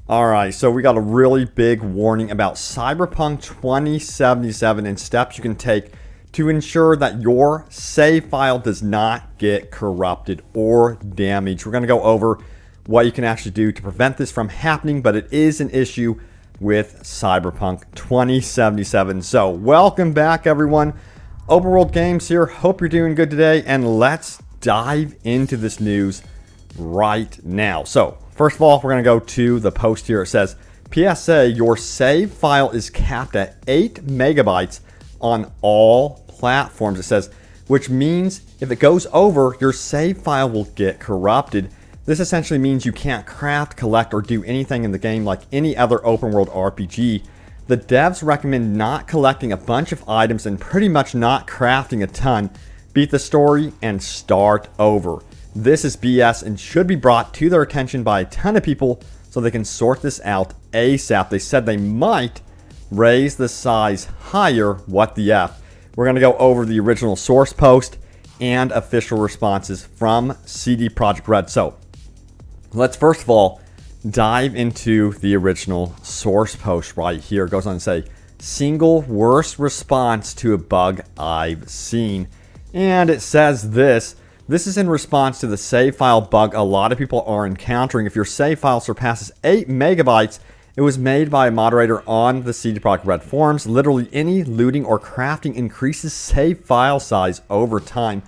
Alright, so we got a really big warning about Cyberpunk 2077 and steps you can take to ensure that your save file does not get corrupted or damaged. We're going to go over what you can actually do to prevent this from happening, but it is an issue with Cyberpunk 2077. So, welcome back everyone. Open World Games here. Hope you're doing good today, and let's dive into this news right now. So, first of all, we're going to go to the post here. It says, PSA, your save file is capped at 8 megabytes on all platforms. It says, which means if it goes over, your save file will get corrupted. This essentially means you can't craft, collect, or do anything in the game like any other open world RPG. The devs recommend not collecting a bunch of items and pretty much not crafting a ton. Beat the story and start over. This is BS and should be brought to their attention by a ton of people so they can sort this out ASAP. They said they might raise the size higher. What the F? We're going to go over the original source post and official responses from CD Projekt Red. So let's first of all dive into the original source post right here. It goes on to say, single worst response to a bug I've seen. And it says this. This is in response to the save file bug a lot of people are encountering. If your save file surpasses 8 megabytes, it was made by a moderator on the CD Projekt Red forums. Literally any looting or crafting increases save file size over time.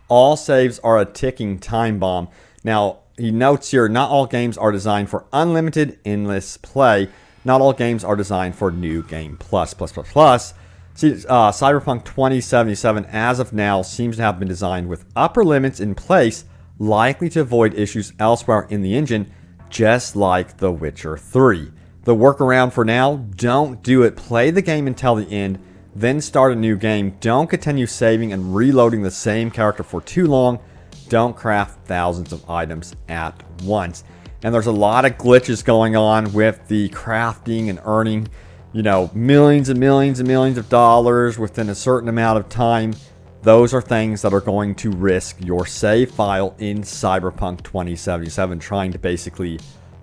All saves are a ticking time bomb. Now, he notes here, not all games are designed for unlimited endless play. Not all games are designed for new game plus. Cyberpunk 2077, as of now, seems to have been designed with upper limits in place, likely to avoid issues elsewhere in the engine, just like The Witcher 3. The workaround for now, don't do it. Play the game until the end, then start a new game. Don't continue saving and reloading the same character for too long. Don't craft thousands of items at once. And there's a lot of glitches going on with the crafting and earning, millions and millions and millions of dollars within a certain amount of time. Those are things that are going to risk your save file in Cyberpunk 2077, trying to basically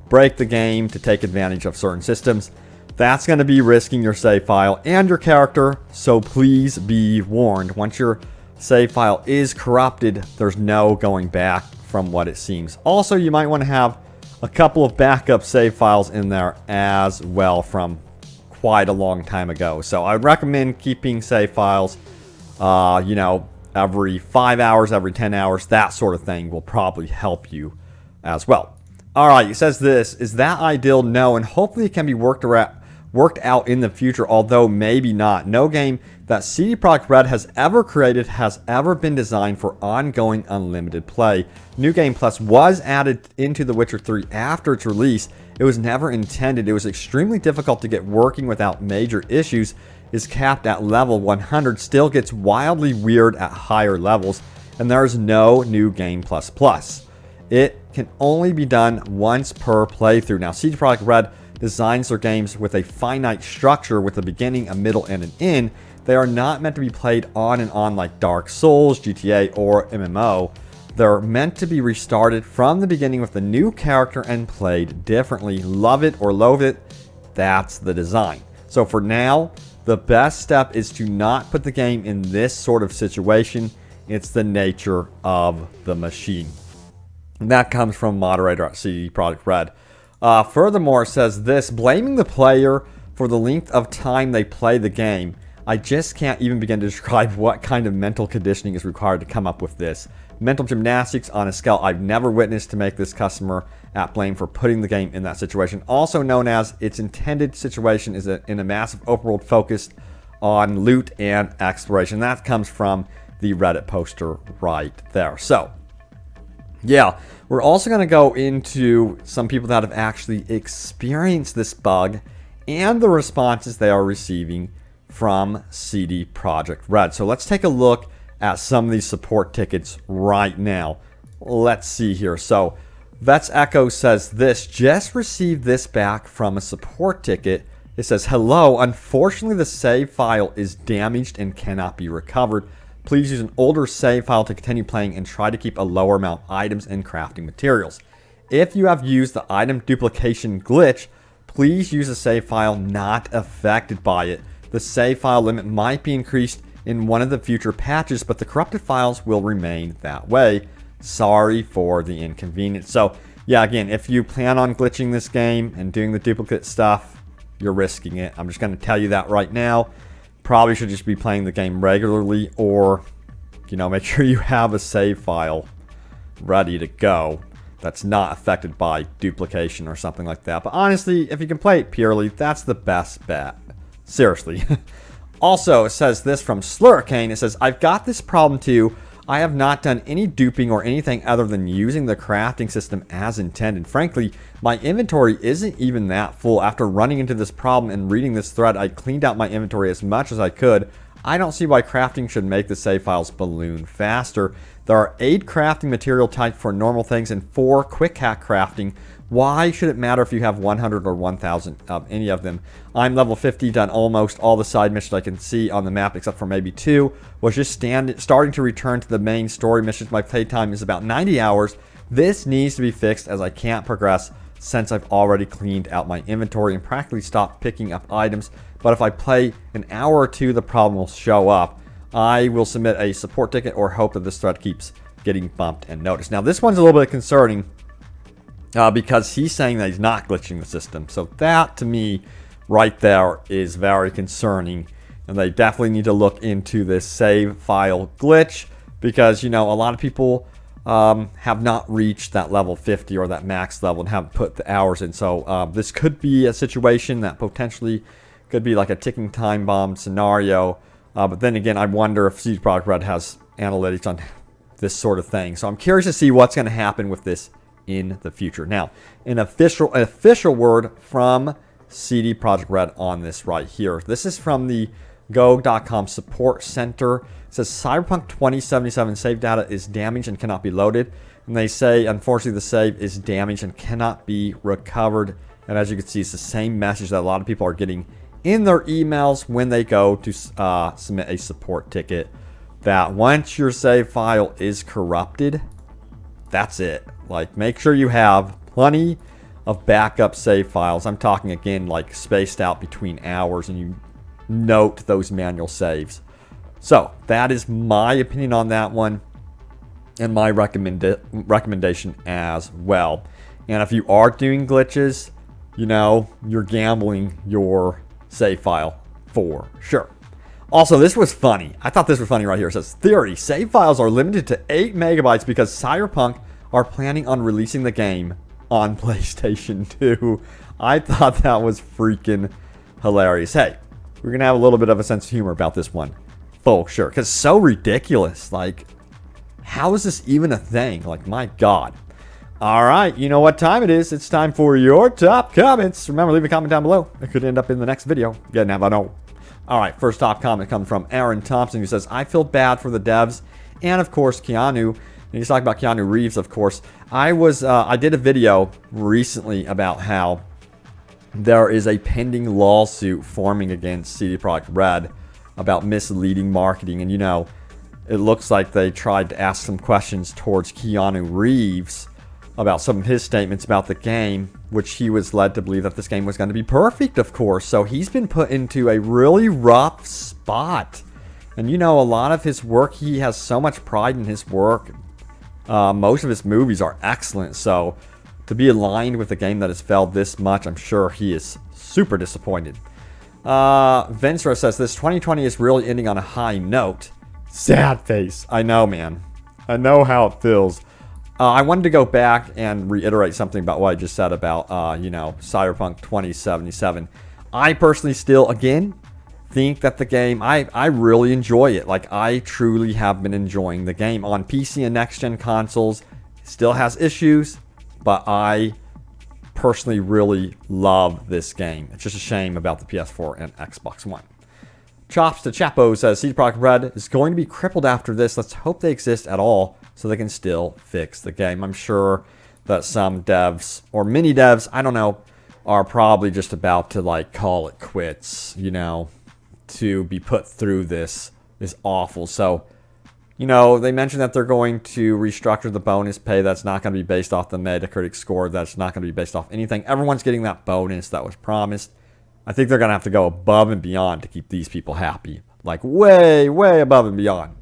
break the game to take advantage of certain systems. That's going to be risking your save file and your character, so please be warned. Once your save file is corrupted, there's no going back from what it seems. Also, you might want to have a couple of backup save files in there as well from quite a long time ago. So I would recommend keeping save files, every 5 hours, every 10 hours, that sort of thing will probably help you as well. All right, it says this, is that ideal? No, and hopefully it can be worked out in the future, although maybe not. No game that CD Projekt Red has ever created has ever been designed for ongoing unlimited play. New Game Plus was added into The Witcher 3 after its release. It was never intended. It was extremely difficult to get working without major issues. Is capped at level 100, still gets wildly weird at higher levels, and there is no New Game Plus. It can only be done once per playthrough. Now, CD Projekt Red designs their games with a finite structure with a beginning, a middle, and an end. They are not meant to be played on and on like Dark Souls, GTA, or MMO. They're meant to be restarted from the beginning with a new character and played differently. Love it or loathe it, that's the design. So for now, the best step is to not put the game in this sort of situation. It's the nature of the machine. And that comes from moderator at CD Projekt Red. Furthermore, it says this, blaming the player for the length of time they play the game. I just can't even begin to describe what kind of mental conditioning is required to come up with this. Mental gymnastics on a scale I've never witnessed to make this customer at blame for putting the game in that situation. Also known as its intended situation is in a massive open world focused on loot and exploration. That comes from the Reddit poster right there. So, yeah, we're also going to go into some people that have actually experienced this bug and the responses they are receiving from CD Projekt Red. So let's take a look at some of these support tickets right now. Let's see here. So Vets Echo says this, just received this back from a support ticket. It says, hello, unfortunately the save file is damaged and cannot be recovered. Please use an older save file to continue playing and try to keep a lower amount of items and crafting materials. If you have used the item duplication glitch, please use a save file not affected by it. The save file limit might be increased in one of the future patches, but the corrupted files will remain that way. Sorry for the inconvenience. So yeah, again, if you plan on glitching this game and doing the duplicate stuff, you're risking it. I'm just going to tell you that right now. Probably should just be playing the game regularly, or, you know, make sure you have a save file ready to go that's not affected by duplication or something like that. But honestly, if you can play it purely, that's the best bet. Seriously. Also, it says this from Slurricane. It says, I've got this problem too. I have not done any duping or anything other than using the crafting system as intended. Frankly, my inventory isn't even that full. After running into this problem and reading this thread, I cleaned out my inventory as much as I could. I don't see why crafting should make the save files balloon faster. There are 8 crafting material types for normal things and 4 quick hack crafting. Why should it matter if you have 100 or 1000 of any of them? I'm level 50, done almost all the side missions I can see on the map except for maybe 2. Was just starting to return to the main story missions. My playtime is about 90 hours. This needs to be fixed as I can't progress since I've already cleaned out my inventory and practically stopped picking up items. But if I play an hour or 2, the problem will show up. I will submit a support ticket or hope that this thread keeps getting bumped and noticed. Now this one's a little bit concerning because he's saying that he's not glitching the system. So that to me right there is very concerning. And they definitely need to look into this save file glitch because, you know, a lot of people have not reached that level 50 or that max level and haven't put the hours in. So this could be a situation that potentially could be like a ticking time bomb scenario. But then again, I wonder if CD Projekt Red has analytics on this sort of thing. So I'm curious to see what's going to happen with this in the future. Now, an official word from CD Projekt Red on this right here. This is from the Go.com support center. It says Cyberpunk 2077 save data is damaged and cannot be loaded. And they say, unfortunately, the save is damaged and cannot be recovered. And as you can see, it's the same message that a lot of people are getting in their emails when they go to submit a support ticket, that once your save file is corrupted, that's it. Like, make sure you have plenty of backup save files. I'm talking again like spaced out between hours, and you note those manual saves. So that is my opinion on that one and my recommendation as well. And if you are doing glitches, you know, you're gambling your save file for sure. Also, this was funny. I thought this was funny right here. It says, theory, save files are limited to 8 megabytes because Cyberpunk are planning on releasing the game on PlayStation 2. I thought that was freaking hilarious. Hey, we're going to have a little bit of a sense of humor about this one. For sure. Because it's so ridiculous. Like, how is this even a thing? Like, my God. All right, you know what time it is. It's time for your top comments. Remember, leave a comment down below. It could end up in the next video. You never know. All right, first top comment comes from Aaron Thompson, who says, I feel bad for the devs and, of course, Keanu. And he's talking about Keanu Reeves, of course. I did a video recently about how there is a pending lawsuit forming against CD Projekt Red about misleading marketing. And, you know, it looks like they tried to ask some questions towards Keanu Reeves about some of his statements about the game, which he was led to believe that this game was going to be perfect, of course. So he's been put into a really rough spot. And you know, a lot of his work, he has so much pride in his work. Most of his movies are excellent. So to be aligned with a game that has failed this much, I'm sure he is super disappointed. Vincero says, this 2020 is really ending on a high note. Sad face. I know, man. I know how it feels. I wanted to go back and reiterate something about what I just said about, you know, Cyberpunk 2077. I personally still, again, think that the game, I really enjoy it. Like, I truly have been enjoying the game on PC and next-gen consoles. It still has issues, but I personally really love this game. It's just a shame about the PS4 and Xbox One. Chops to Chapo says, CD Projekt Red is going to be crippled after this. Let's hope they exist at all so they can still fix the game. I'm sure that some devs, or many devs, I don't know, are probably just about to, like, call it quits, you know. To be put through this is awful. So You know, they mentioned that they're going to restructure the bonus pay. That's not going to be based off the Metacritic score. That's not going to be based off anything. Everyone's getting that bonus that was promised. I think they're going to have to go above and beyond to keep these people happy. Like way, way above and beyond.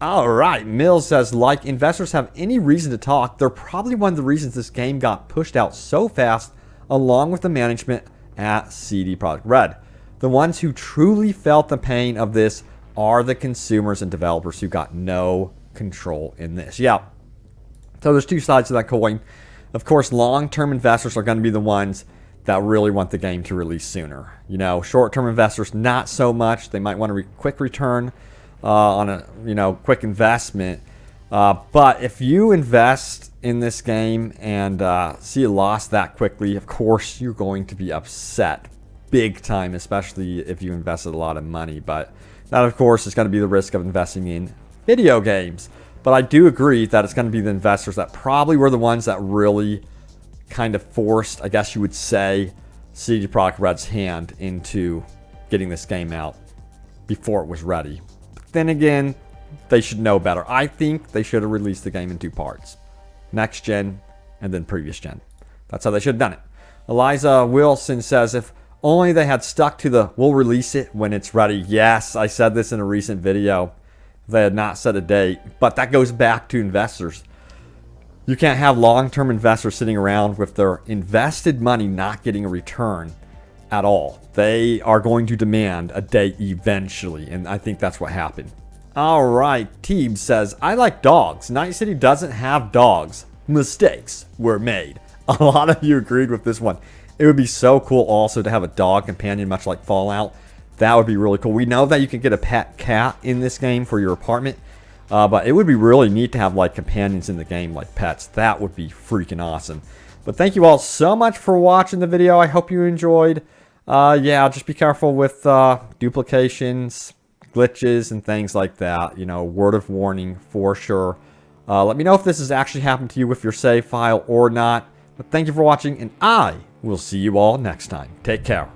All right, Mills says, like investors have any reason to talk, they're probably one of the reasons this game got pushed out so fast, along with the management at CD Projekt Red. The ones who truly felt the pain of this are the consumers and developers who got no control in this. Yeah. So there's two sides to that coin. Of course, long-term investors are going to be the ones that really want the game to release sooner. You know, short-term investors, not so much. They might want a quick return on a quick investment. But if you invest in this game and see a loss that quickly, of course you're going to be upset big time, especially if you invested a lot of money. But that, of course, is going to be the risk of investing in video games. But I do agree that it's going to be the investors that probably were the ones that really kind of forced, I guess you would say, CD Projekt Red's hand into getting this game out before it was ready. But then again, they should know better. I think they should have released the game in two parts. Next gen and then previous gen. That's how they should have done it. Eliza Wilson says, if only they had stuck to the we'll release it when it's ready. Yes, I said this in a recent video. They had not set a date. But that goes back to investors. You can't have long-term investors sitting around with their invested money not getting a return at all. They are going to demand a date eventually. And I think that's what happened. All right, Teeb says, I like dogs. Night City doesn't have dogs. Mistakes were made. A lot of you agreed with this one. It would be so cool also to have a dog companion, much like Fallout. That would be really cool. We know that you can get a pet cat in this game for your apartment. But it would be really neat to have like companions in the game, like pets. That would be freaking awesome. But thank you all so much for watching the video. I hope you enjoyed. Yeah, just be careful with duplications, glitches, and things like that. You know, word of warning for sure. Let me know if this has actually happened to you with your save file or not. But thank you for watching, and I will see you all next time. Take care.